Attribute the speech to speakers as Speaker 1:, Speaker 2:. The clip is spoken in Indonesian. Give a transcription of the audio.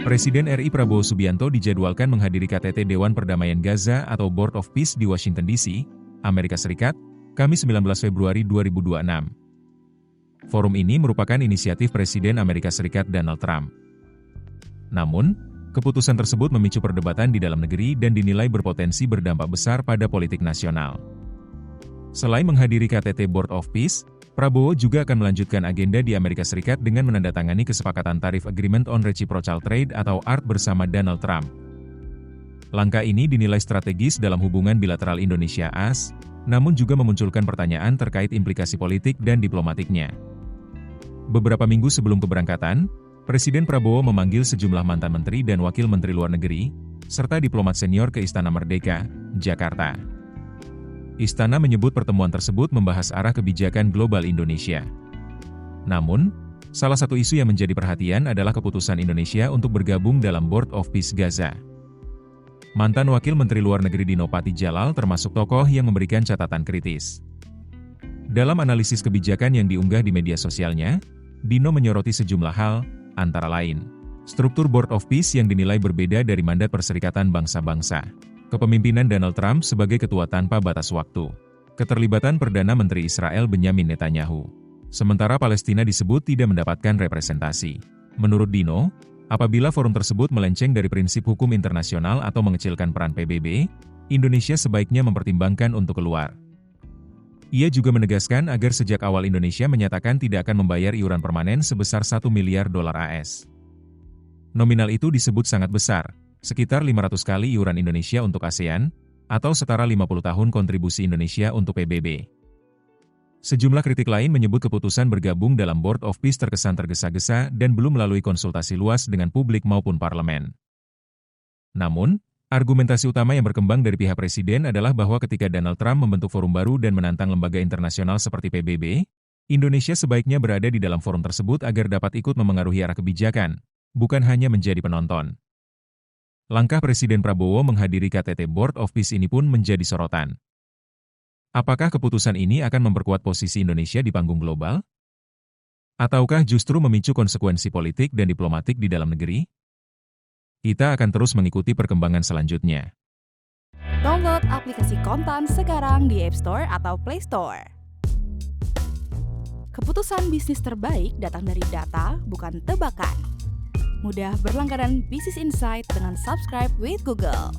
Speaker 1: Presiden RI Prabowo Subianto dijadwalkan menghadiri KTT Dewan Perdamaian Gaza atau Board of Peace di Washington DC, Amerika Serikat, Kamis 19 Februari 2026. Forum ini merupakan inisiatif Presiden Amerika Serikat Donald Trump. Namun, keputusan tersebut memicu perdebatan di dalam negeri dan dinilai berpotensi berdampak besar pada politik nasional. Selain menghadiri KTT Board of Peace, Prabowo juga akan melanjutkan agenda di Amerika Serikat dengan menandatangani kesepakatan tarif Agreement on Reciprocal Trade atau ART bersama Donald Trump. Langkah ini dinilai strategis dalam hubungan bilateral Indonesia-AS, namun juga memunculkan pertanyaan terkait implikasi politik dan diplomatiknya. Beberapa minggu sebelum keberangkatan, Presiden Prabowo memanggil sejumlah mantan menteri dan wakil menteri luar negeri, serta diplomat senior ke Istana Merdeka, Jakarta. Istana menyebut pertemuan tersebut membahas arah kebijakan global Indonesia. Namun, salah satu isu yang menjadi perhatian adalah keputusan Indonesia untuk bergabung dalam Board of Peace Gaza. Mantan Wakil Menteri Luar Negeri Dino Patijalal termasuk tokoh yang memberikan catatan kritis. Dalam analisis kebijakan yang diunggah di media sosialnya, Dino menyoroti sejumlah hal, antara lain, struktur Board of Peace yang dinilai berbeda dari mandat Perserikatan Bangsa-Bangsa, kepemimpinan Donald Trump sebagai ketua tanpa batas waktu, keterlibatan Perdana Menteri Israel Benyamin Netanyahu, sementara Palestina disebut tidak mendapatkan representasi. Menurut Dino, apabila forum tersebut melenceng dari prinsip hukum internasional atau mengecilkan peran PBB, Indonesia sebaiknya mempertimbangkan untuk keluar. Ia juga menegaskan agar sejak awal Indonesia menyatakan tidak akan membayar iuran permanen sebesar $1 miliar AS. Nominal itu disebut sangat besar, sekitar 500 kali iuran Indonesia untuk ASEAN, atau setara 50 tahun kontribusi Indonesia untuk PBB. Sejumlah kritik lain menyebut keputusan bergabung dalam Board of Peace terkesan tergesa-gesa dan belum melalui konsultasi luas dengan publik maupun parlemen. Namun, argumentasi utama yang berkembang dari pihak Presiden adalah bahwa ketika Donald Trump membentuk forum baru dan menantang lembaga internasional seperti PBB, Indonesia sebaiknya berada di dalam forum tersebut agar dapat ikut memengaruhi arah kebijakan, bukan hanya menjadi penonton. Langkah Presiden Prabowo menghadiri KTT Board of Peace ini pun menjadi sorotan. Apakah keputusan ini akan memperkuat posisi Indonesia di panggung global? Ataukah justru memicu konsekuensi politik dan diplomatik di dalam negeri? Kita akan terus mengikuti perkembangan selanjutnya.
Speaker 2: Download aplikasi Kontan sekarang di App Store atau Play Store. Keputusan bisnis terbaik datang dari data, bukan tebakan. Mudah berlangganan Business Insight dengan subscribe with Google.